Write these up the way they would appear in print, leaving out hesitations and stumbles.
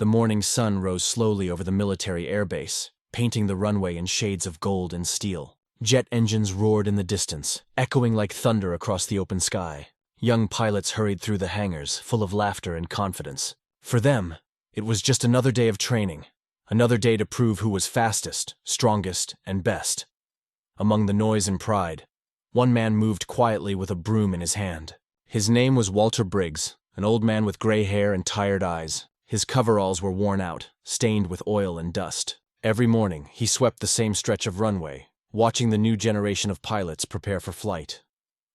The morning sun rose slowly over the military airbase, painting the runway in shades of gold and steel. Jet engines roared in the distance, echoing like thunder across the open sky. Young pilots hurried through the hangars, full of laughter and confidence. For them, it was just another day of training, another day to prove who was fastest, strongest, and best. Among the noise and pride, one man moved quietly with a broom in his hand. His name was Walter Briggs, an old man with gray hair and tired eyes. His coveralls were worn out, stained with oil and dust. Every morning, he swept the same stretch of runway, watching the new generation of pilots prepare for flight.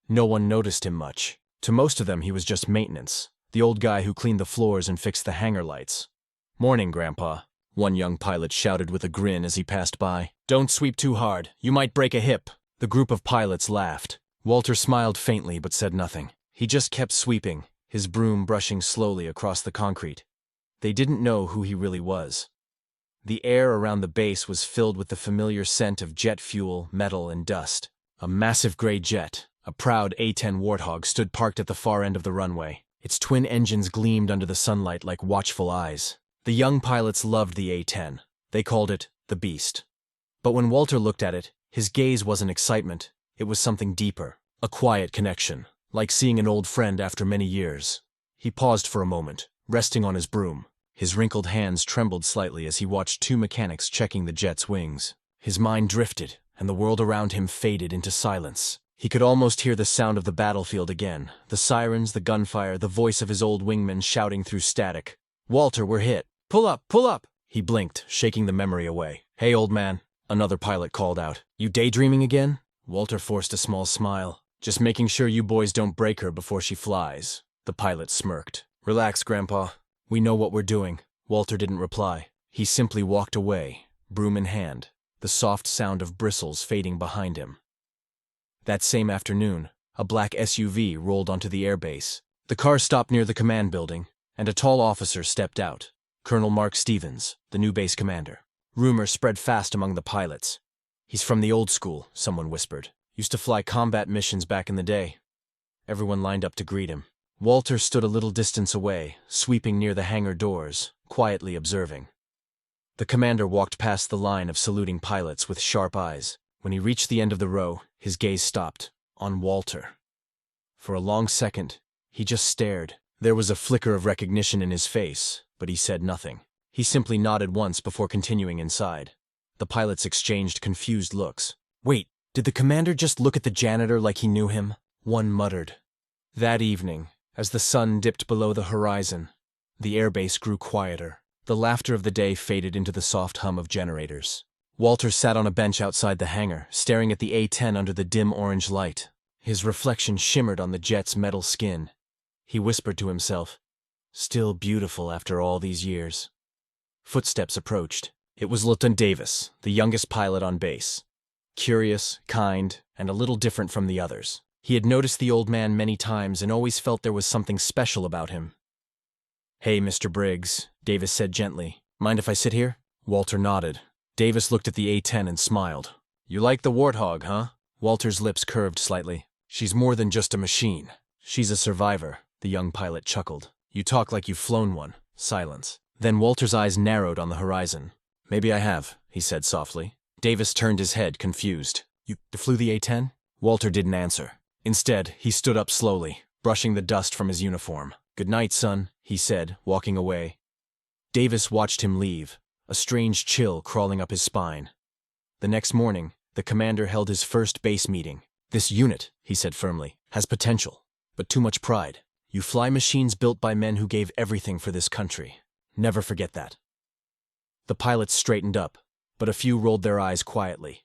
No one noticed him much. To most of them, he was just maintenance, the old guy who cleaned the floors and fixed the hangar lights. "Morning, Grandpa," one young pilot shouted with a grin as he passed by. "Don't sweep too hard, you might break a hip." The group of pilots laughed. Walter smiled faintly but said nothing. He just kept sweeping, his broom brushing slowly across the concrete. They didn't know who he really was. The air around the base was filled with the familiar scent of jet fuel, metal, and dust. A massive gray jet, a proud A-10 Warthog, stood parked at the far end of the runway. Its twin engines gleamed under the sunlight like watchful eyes. The young pilots loved the A-10. They called it the Beast. But when Walter looked at it, his gaze wasn't excitement. It was something deeper, a quiet connection, like seeing an old friend after many years. He paused for a moment, resting on his broom. His wrinkled hands trembled slightly as he watched two mechanics checking the jet's wings. His mind drifted, and the world around him faded into silence. He could almost hear the sound of the battlefield again, the sirens, the gunfire, the voice of his old wingman shouting through static. "Walter, we're hit. Pull up, pull up!" He blinked, shaking the memory away. "Hey, old man," another pilot called out. "You daydreaming again?" Walter forced a small smile. "Just making sure you boys don't break her before she flies." The pilot smirked. "Relax, Grandpa. We know what we're doing." Walter didn't reply. He simply walked away, broom in hand, the soft sound of bristles fading behind him. That same afternoon, a black SUV rolled onto the airbase. The car stopped near the command building, and a tall officer stepped out. Colonel Mark Stevens, the new base commander. Rumor spread fast among the pilots. "He's from the old school," someone whispered. "Used to fly combat missions back in the day." Everyone lined up to greet him. Walter stood a little distance away, sweeping near the hangar doors, quietly observing. The commander walked past the line of saluting pilots with sharp eyes. When he reached the end of the row, his gaze stopped, on Walter. For a long second, he just stared. There was a flicker of recognition in his face, but he said nothing. He simply nodded once before continuing inside. The pilots exchanged confused looks. "Wait, did the commander just look at the janitor like he knew him?" One muttered. That evening, as the sun dipped below the horizon, the airbase grew quieter. The laughter of the day faded into the soft hum of generators. Walter sat on a bench outside the hangar, staring at the A-10 under the dim orange light. His reflection shimmered on the jet's metal skin. He whispered to himself, "Still beautiful after all these years." Footsteps approached. It was Lieutenant Davis, the youngest pilot on base. Curious, kind, and a little different from the others. He had noticed the old man many times and always felt there was something special about him. "Hey, Mr. Briggs," Davis said gently. "Mind if I sit here?" Walter nodded. Davis looked at the A-10 and smiled. "You like the Warthog, huh?" Walter's lips curved slightly. "She's more than just a machine. She's a survivor," the young pilot chuckled. "You talk like you've flown one." Silence. Then Walter's eyes narrowed on the horizon. "Maybe I have," he said softly. Davis turned his head, confused. "You flew the A-10?" Walter didn't answer. Instead, he stood up slowly, brushing the dust from his uniform. "Good night, son," he said, walking away. Davis watched him leave, a strange chill crawling up his spine. The next morning, the commander held his first base meeting. "This unit," he said firmly, "has potential, but too much pride. You fly machines built by men who gave everything for this country. Never forget that." The pilots straightened up, but a few rolled their eyes quietly.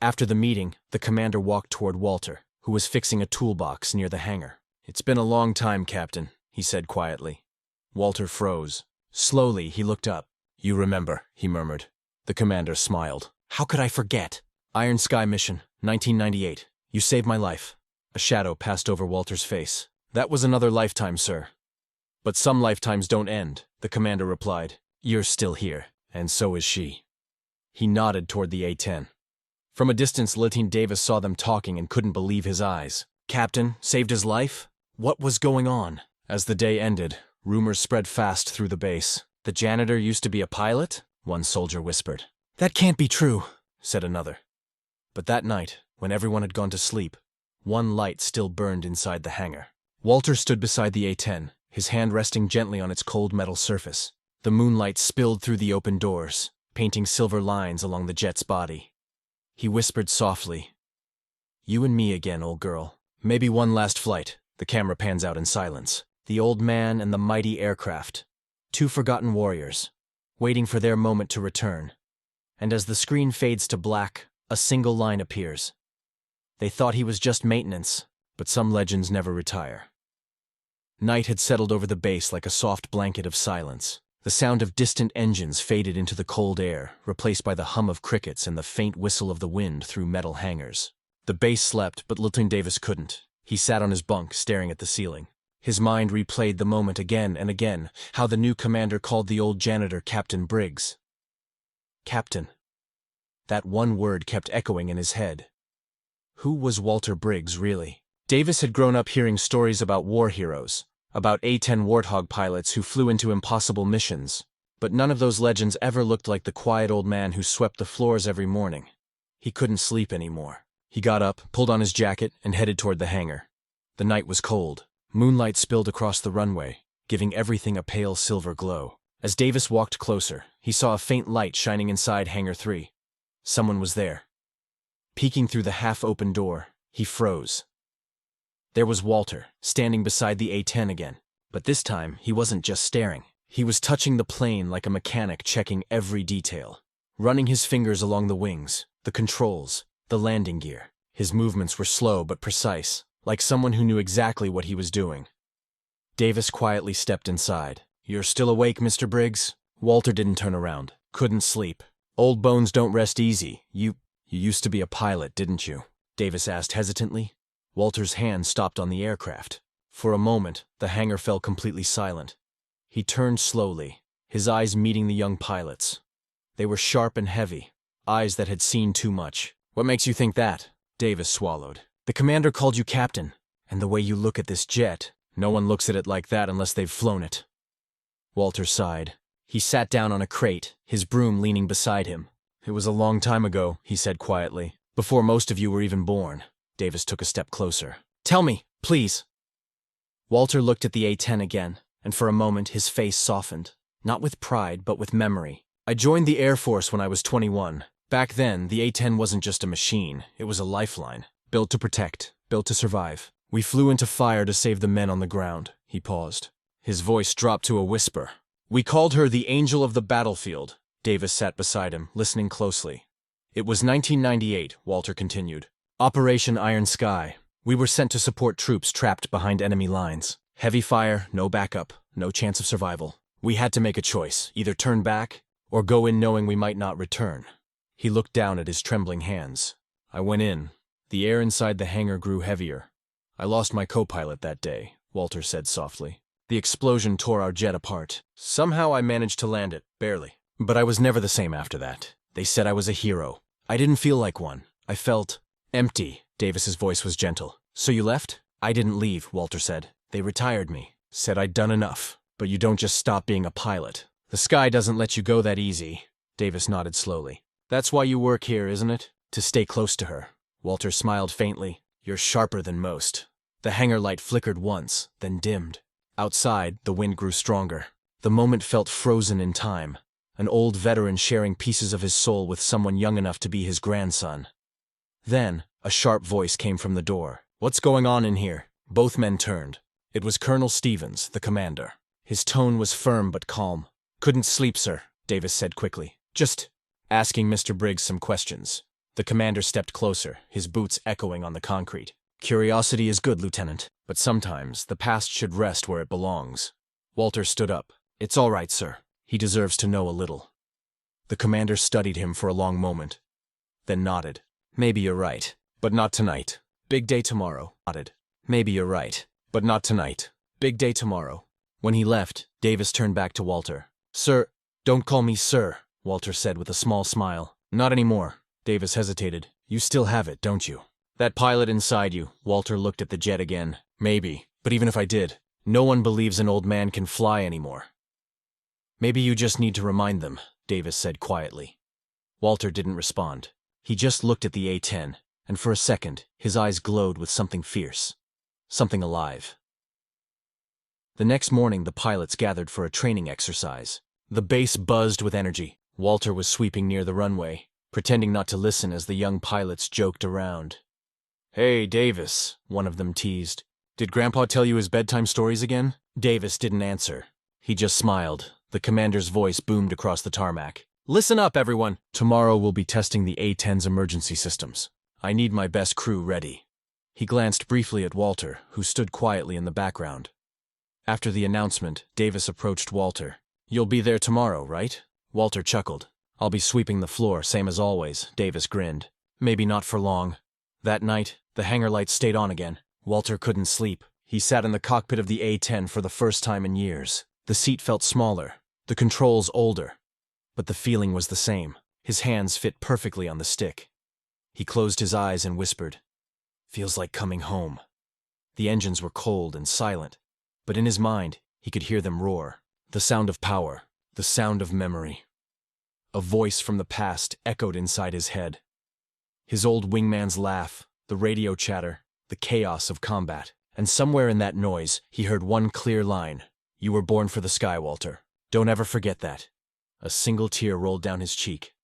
After the meeting, the commander walked toward Walter, who was fixing a toolbox near the hangar. "It's been a long time, Captain," he said quietly. Walter froze. Slowly, he looked up. "You remember," he murmured. The commander smiled. "How could I forget? Iron Sky mission, 1998. You saved my life." A shadow passed over Walter's face. "That was another lifetime, sir." "But some lifetimes don't end," the commander replied. "You're still here, and so is she." He nodded toward the A-10. From a distance, Lieutenant Davis saw them talking and couldn't believe his eyes. Captain saved his life? What was going on? As the day ended, rumors spread fast through the base. The janitor used to be a pilot? One soldier whispered. That can't be true, said another. But that night, when everyone had gone to sleep, one light still burned inside the hangar. Walter stood beside the A-10, his hand resting gently on its cold metal surface. The moonlight spilled through the open doors, painting silver lines along the jet's body. He whispered softly, "You and me again, old girl. Maybe one last flight." The camera pans out in silence. The old man and the mighty aircraft. Two forgotten warriors, waiting for their moment to return. And as the screen fades to black, a single line appears. They thought he was just maintenance, but some legends never retire. Night had settled over the base like a soft blanket of silence. The sound of distant engines faded into the cold air, replaced by the hum of crickets and the faint whistle of the wind through metal hangars. The base slept, but Lieutenant Davis couldn't. He sat on his bunk, staring at the ceiling. His mind replayed the moment again and again, how the new commander called the old janitor Captain Briggs. Captain. That one word kept echoing in his head. Who was Walter Briggs, really? Davis had grown up hearing stories about war heroes, about A-10 Warthog pilots who flew into impossible missions, but none of those legends ever looked like the quiet old man who swept the floors every morning. He couldn't sleep anymore. He got up, pulled on his jacket, and headed toward the hangar. The night was cold. Moonlight spilled across the runway, giving everything a pale silver glow. As Davis walked closer, he saw a faint light shining inside Hangar 3. Someone was there. Peeking through the half-open door, he froze. There was Walter, standing beside the A-10 again. But this time, he wasn't just staring. He was touching the plane like a mechanic checking every detail, running his fingers along the wings, the controls, the landing gear. His movements were slow but precise, like someone who knew exactly what he was doing. Davis quietly stepped inside. "You're still awake, Mr. Briggs?" Walter didn't turn around. Couldn't sleep. "Old bones don't rest easy. You used to be a pilot, didn't you?" Davis asked hesitantly. Walter's hand stopped on the aircraft. For a moment, the hangar fell completely silent. He turned slowly, his eyes meeting the young pilot's. They were sharp and heavy, eyes that had seen too much. "What makes you think that?" Davis swallowed. "The commander called you captain, and the way you look at this jet, no one looks at it like that unless they've flown it." Walter sighed. He sat down on a crate, his broom leaning beside him. "It was a long time ago," he said quietly, "before most of you were even born." Davis took a step closer. "Tell me, please." Walter looked at the A-10 again, and for a moment his face softened, not with pride but with memory. "I joined the Air Force when I was 21. Back then, the A-10 wasn't just a machine, it was a lifeline. Built to protect, built to survive. We flew into fire to save the men on the ground." He paused. His voice dropped to a whisper. "We called her the Angel of the Battlefield." Davis sat beside him, listening closely. "It was 1998, Walter continued. Operation Iron Sky. We were sent to support troops trapped behind enemy lines. Heavy fire, no backup, no chance of survival. We had to make a choice, either turn back or go in knowing we might not return." He looked down at his trembling hands. "I went in. The air inside the hangar grew heavier. I lost my co-pilot that day," Walter said softly. "The explosion tore our jet apart. Somehow I managed to land it, barely. But I was never the same after that. They said I was a hero. I didn't feel like one. I felt empty." Davis's voice was gentle. "So you left?" "I didn't leave," Walter said. "They retired me. Said I'd done enough. But you don't just stop being a pilot. The sky doesn't let you go that easy." Davis nodded slowly. "That's why you work here, isn't it? To stay close to her." Walter smiled faintly. "You're sharper than most." The hangar light flickered once, then dimmed. Outside, the wind grew stronger. The moment felt frozen in time, an old veteran sharing pieces of his soul with someone young enough to be his grandson. Then, a sharp voice came from the door. "What's going on in here?" Both men turned. It was Colonel Stevens, the commander. His tone was firm but calm. "Couldn't sleep, sir," Davis said quickly. "Just asking Mr. Briggs some questions." The commander stepped closer, his boots echoing on the concrete. "Curiosity is good, Lieutenant, but sometimes the past should rest where it belongs." Walter stood up. "It's all right, sir. He deserves to know a little." The commander studied him for a long moment, then nodded. "Maybe you're right, but not tonight. Big day tomorrow." Nodded. "Maybe you're right, but not tonight. Big day tomorrow." When he left, Davis turned back to Walter. "Sir, don't call me sir," Walter said with a small smile. "Not anymore." Davis hesitated. "You still have it, don't you? That pilot inside you." Walter looked at the jet again. "Maybe, but even if I did, no one believes an old man can fly anymore." Maybe you just need to remind them, Davis said quietly. Walter didn't respond. He just looked at the A-10, and for a second, his eyes glowed with something fierce. Something alive. The next morning, the pilots gathered for a training exercise. The base buzzed with energy. Walter was sweeping near the runway, pretending not to listen as the young pilots joked around. "Hey, Davis," one of them teased. "Did Grandpa tell you his bedtime stories again?" Davis didn't answer. He just smiled. The commander's voice boomed across the tarmac. "Listen up, everyone! Tomorrow we'll be testing the A-10's emergency systems. I need my best crew ready." He glanced briefly at Walter, who stood quietly in the background. After the announcement, Davis approached Walter. "You'll be there tomorrow, right?" Walter chuckled. "I'll be sweeping the floor, same as always," Davis grinned. "Maybe not for long." That night, the hangar lights stayed on again. Walter couldn't sleep. He sat in the cockpit of the A-10 for the first time in years. The seat felt smaller, the controls older, but the feeling was the same. His hands fit perfectly on the stick. He closed his eyes and whispered, "Feels like coming home." The engines were cold and silent, but in his mind, he could hear them roar. The sound of power, the sound of memory. A voice from the past echoed inside his head. His old wingman's laugh, the radio chatter, the chaos of combat. And somewhere in that noise, he heard one clear line. "You were born for the sky, Walter. Don't ever forget that." A single tear rolled down his cheek.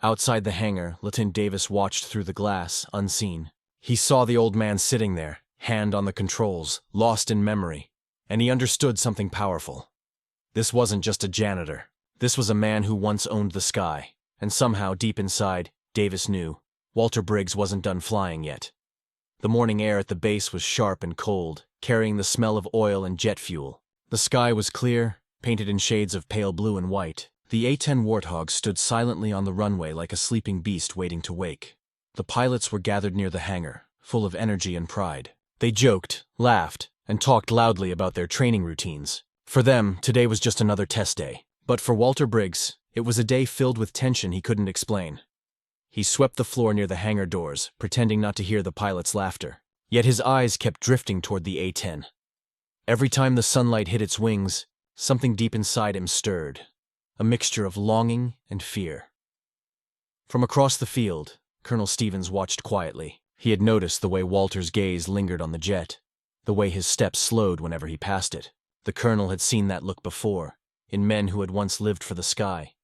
Outside the hangar, Lieutenant Davis watched through the glass, unseen. He saw the old man sitting there, hand on the controls, lost in memory, and he understood something powerful. This wasn't just a janitor. This was a man who once owned the sky, and somehow, deep inside, Davis knew Walter Briggs wasn't done flying yet. The morning air at the base was sharp and cold, carrying the smell of oil and jet fuel. The sky was clear, painted in shades of pale blue and white. The A-10 Warthog stood silently on the runway like a sleeping beast waiting to wake. The pilots were gathered near the hangar, full of energy and pride. They joked, laughed, and talked loudly about their training routines. For them, today was just another test day. But for Walter Briggs, it was a day filled with tension he couldn't explain. He swept the floor near the hangar doors, pretending not to hear the pilots' laughter. Yet his eyes kept drifting toward the A-10. Every time the sunlight hit its wings, something deep inside him stirred, a mixture of longing and fear. From across the field, Colonel Stevens watched quietly. He had noticed the way Walter's gaze lingered on the jet, the way his steps slowed whenever he passed it. The colonel had seen that look before, in men who had once lived for the sky.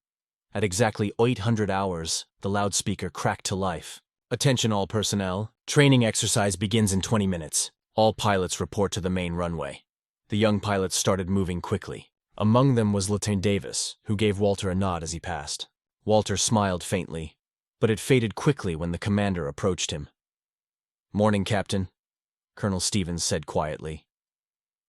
At exactly 800 hours, the loudspeaker cracked to life. "Attention all personnel. Training exercise begins in 20 minutes. All pilots report to the main runway." The young pilots started moving quickly. Among them was Lieutenant Davis, who gave Walter a nod as he passed. Walter smiled faintly, but it faded quickly when the commander approached him. "Morning, Captain," Colonel Stevens said quietly.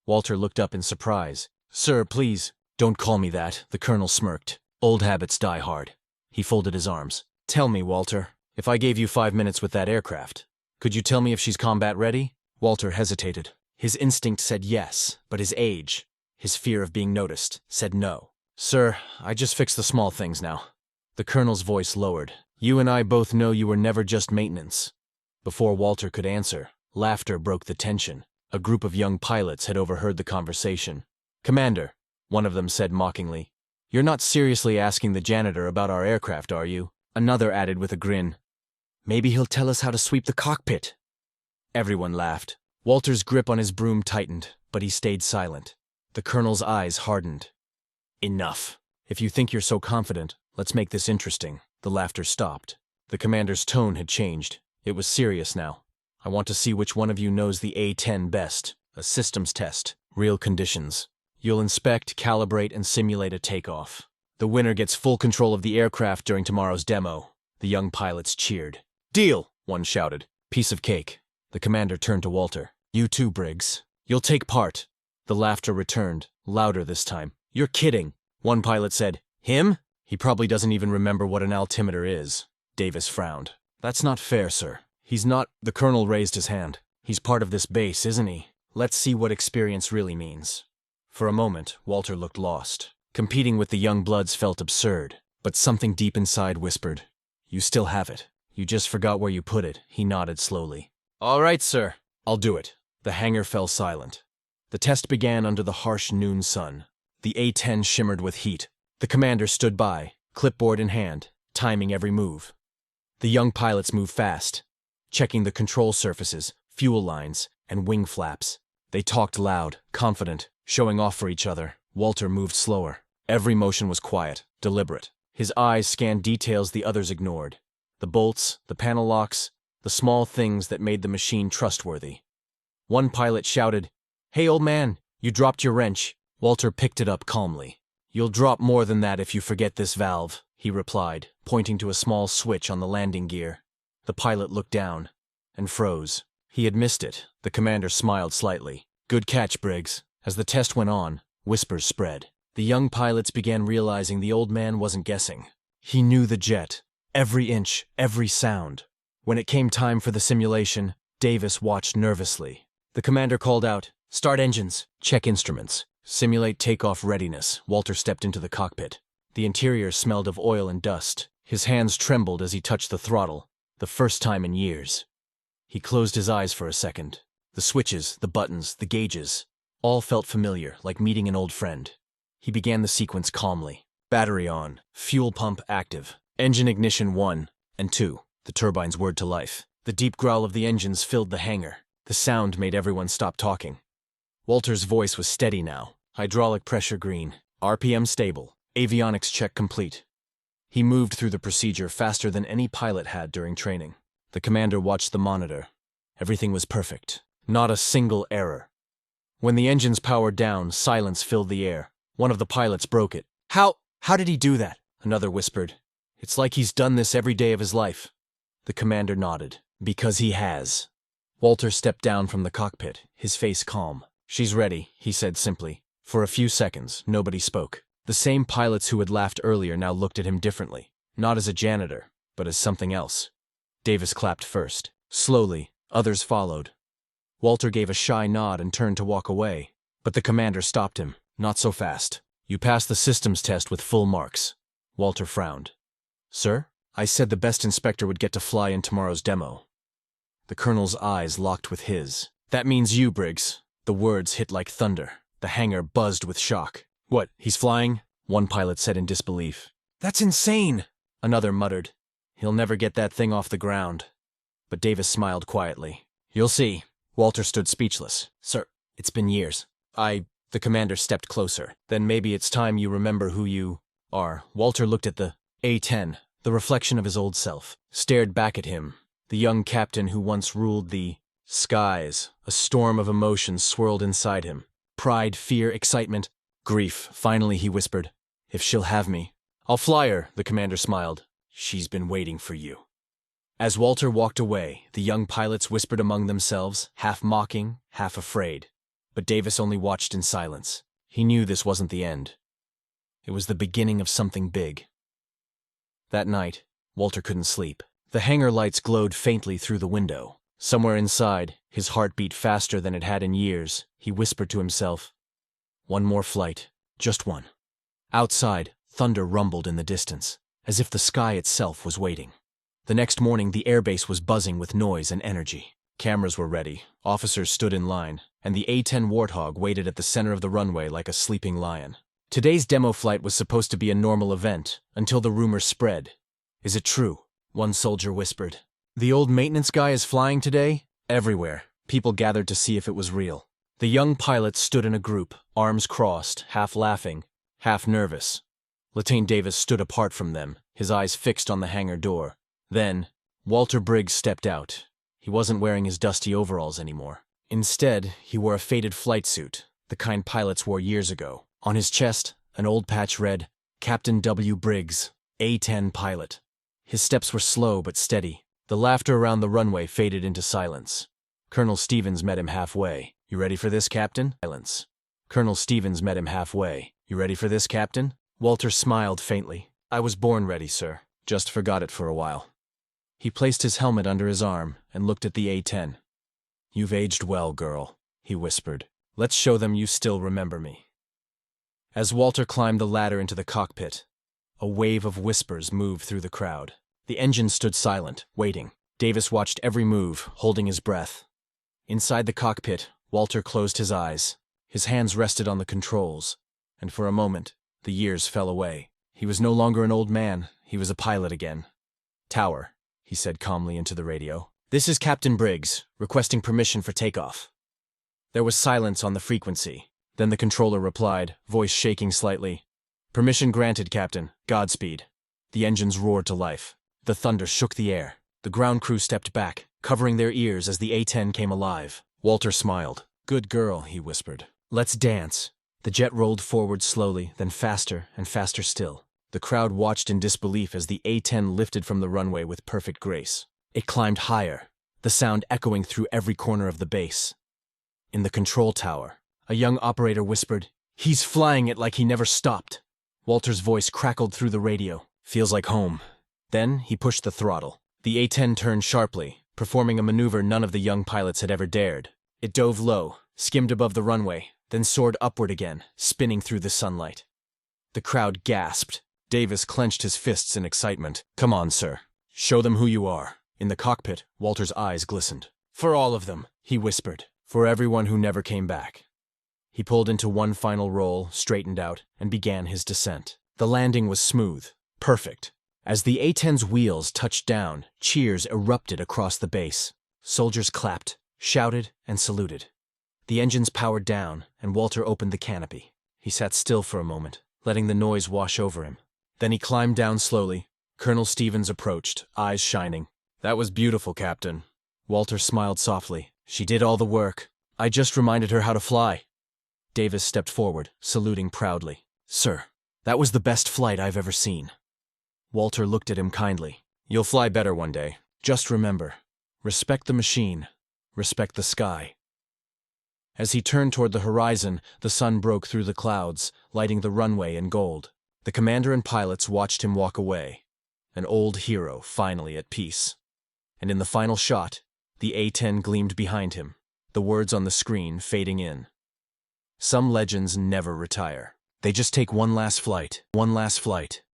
Walter looked up in surprise. "Sir, please, don't call me that," the colonel smirked. "Old habits die hard." He folded his arms. "Tell me, Walter, if I gave you 5 minutes with that aircraft, could you tell me if she's combat ready?" Walter hesitated. His instinct said yes, but his age, his fear of being noticed, said no. "Sir, I just fix the small things now." The colonel's voice lowered. "You and I both know you were never just maintenance." Before Walter could answer, laughter broke the tension. A group of young pilots had overheard the conversation. "Commander," one of them said mockingly, "you're not seriously asking the janitor about our aircraft, are you?" Another added with a grin, "Maybe he'll tell us how to sweep the cockpit." Everyone laughed. Walter's grip on his broom tightened, but he stayed silent. The colonel's eyes hardened. "Enough. If you think you're so confident, let's make this interesting." The laughter stopped. The commander's tone had changed. It was serious now. "I want to see which one of you knows the A-10 best. A systems test. Real conditions. You'll inspect, calibrate, and simulate a takeoff. The winner gets full control of the aircraft during tomorrow's demo." The young pilots cheered. "Deal!" one shouted. "Piece of cake." The commander turned to Walter. "You too, Briggs. You'll take part." The laughter returned, louder this time. "You're kidding," one pilot said. "Him? He probably doesn't even remember what an altimeter is." Davis frowned. "That's not fair, sir. He's not—" The colonel raised his hand. "He's part of this base, isn't he? Let's see what experience really means." For a moment, Walter looked lost. Competing with the young bloods felt absurd, but something deep inside whispered, "You still have it. You just forgot where you put it." He nodded slowly. "All right, sir. I'll do it." The hangar fell silent. The test began under the harsh noon sun. The A-10 shimmered with heat. The commander stood by, clipboard in hand, timing every move. The young pilots moved fast, checking the control surfaces, fuel lines, and wing flaps. They talked loud, confident, showing off for each other. Walter moved slower. Every motion was quiet, deliberate. His eyes scanned details the others ignored. The bolts, the panel locks, the small things that made the machine trustworthy. One pilot shouted, "Hey, old man, you dropped your wrench." Walter picked it up calmly. "You'll drop more than that if you forget this valve," he replied, pointing to a small switch on the landing gear. The pilot looked down and froze. He had missed it. The commander smiled slightly. "Good catch, Briggs." As the test went on, whispers spread. The young pilots began realizing the old man wasn't guessing. He knew the jet, every inch, every sound. When it came time for the simulation, Davis watched nervously. The commander called out, "Start engines, check instruments, simulate takeoff readiness." Walter stepped into the cockpit. The interior smelled of oil and dust. His hands trembled as he touched the throttle, the first time in years. He closed his eyes for a second. The switches, the buttons, the gauges, all felt familiar, like meeting an old friend. He began the sequence calmly. Battery on, fuel pump active, engine ignition 1 and 2, the turbines whirred to life. The deep growl of the engines filled the hangar. The sound made everyone stop talking. Walter's voice was steady now. Hydraulic pressure green, RPM stable, avionics check complete. He moved through the procedure faster than any pilot had during training. The commander watched the monitor. Everything was perfect. Not a single error. When the engines powered down, silence filled the air. One of the pilots broke it. How did he do that?" Another whispered. "It's like he's done this every day of his life." The commander nodded. "Because he has." Walter stepped down from the cockpit, his face calm. "She's ready," he said simply. For a few seconds, nobody spoke. The same pilots who had laughed earlier now looked at him differently. Not as a janitor, but as something else. Davis clapped first. Slowly, others followed. Walter gave a shy nod and turned to walk away. But the commander stopped him. "Not so fast. You passed the systems test with full marks." Walter frowned. "Sir? I said the best inspector would get to fly in tomorrow's demo." The colonel's eyes locked with his. "That means you, Briggs." The words hit like thunder. The hangar buzzed with shock. "What, he's flying?" one pilot said in disbelief. "That's insane," another muttered. "He'll never get that thing off the ground." But Davis smiled quietly. "You'll see." Walter stood speechless. "Sir, it's been years. The commander stepped closer. "Then maybe it's time you remember who you are." Walter looked at the A-10, the reflection of his old self, stared back at him, the young captain who once ruled the skies. A storm of emotions swirled inside him. Pride, fear, excitement, grief. Finally he whispered, "If she'll have me." "I'll fly her," the commander smiled. "She's been waiting for you." As Walter walked away, the young pilots whispered among themselves, half mocking, half afraid. But Davis only watched in silence. He knew this wasn't the end. It was the beginning of something big. That night, Walter couldn't sleep. The hangar lights glowed faintly through the window. Somewhere inside, his heart beat faster than it had in years. He whispered to himself, "One more flight, just one." Outside, thunder rumbled in the distance, as if the sky itself was waiting. The next morning, the airbase was buzzing with noise and energy. Cameras were ready, officers stood in line, and the A-10 Warthog waited at the center of the runway like a sleeping lion. Today's demo flight was supposed to be a normal event, until the rumor spread. "Is it true?" one soldier whispered. "The old maintenance guy is flying today?" Everywhere, people gathered to see if it was real. The young pilots stood in a group, arms crossed, half laughing, half nervous. Lieutenant Davis stood apart from them, his eyes fixed on the hangar door. Then, Walter Briggs stepped out. He wasn't wearing his dusty overalls anymore. Instead, he wore a faded flight suit, the kind pilots wore years ago. On his chest, an old patch read, "Captain W. Briggs, A-10 pilot." His steps were slow but steady. The laughter around the runway faded into silence. Colonel Stevens met him halfway. "You ready for this, Captain?" Silence. Colonel Stevens met him halfway. "You ready for this, Captain?" Walter smiled faintly. "I was born ready, sir. Just forgot it for a while." He placed his helmet under his arm and looked at the A-10. "You've aged well, girl," he whispered. "Let's show them you still remember me." As Walter climbed the ladder into the cockpit, a wave of whispers moved through the crowd. The engine stood silent, waiting. Davis watched every move, holding his breath. Inside the cockpit, Walter closed his eyes. His hands rested on the controls, And for a moment, the years fell away. He was no longer an old man, he was a pilot again. "Tower," he said calmly into the radio. "This is Captain Briggs, requesting permission for takeoff." There was silence on the frequency. Then the controller replied, voice shaking slightly. "Permission granted, Captain. Godspeed." The engines roared to life. The thunder shook the air. The ground crew stepped back, covering their ears as the A-10 came alive. Walter smiled. "Good girl," he whispered. "Let's dance." The jet rolled forward slowly, then faster and faster still. The crowd watched in disbelief as the A-10 lifted from the runway with perfect grace. It climbed higher, the sound echoing through every corner of the base. In the control tower, a young operator whispered, "He's flying it like he never stopped." Walter's voice crackled through the radio. "Feels like home." Then he pushed the throttle. The A-10 turned sharply, performing a maneuver none of the young pilots had ever dared. It dove low, skimmed above the runway, then soared upward again, spinning through the sunlight. The crowd gasped. Davis clenched his fists in excitement. "Come on, sir. Show them who you are." In the cockpit, Walter's eyes glistened. "For all of them," he whispered. "For everyone who never came back." He pulled into one final roll, straightened out, and began his descent. The landing was smooth, perfect. As the A-10's wheels touched down, cheers erupted across the base. Soldiers clapped, shouted, and saluted. The engines powered down, and Walter opened the canopy. He sat still for a moment, letting the noise wash over him. Then he climbed down slowly. Colonel Stevens approached, eyes shining. "That was beautiful, Captain." Walter smiled softly. "She did all the work. I just reminded her how to fly." Davis stepped forward, saluting proudly. "Sir, that was the best flight I've ever seen." Walter looked at him kindly. "You'll fly better one day. Just remember, respect the machine, respect the sky." As he turned toward the horizon, the sun broke through the clouds, lighting the runway in gold. The commander and pilots watched him walk away, an old hero finally at peace. And in the final shot, the A-10 gleamed behind him, the words on the screen fading in. Some legends never retire. They just take one last flight,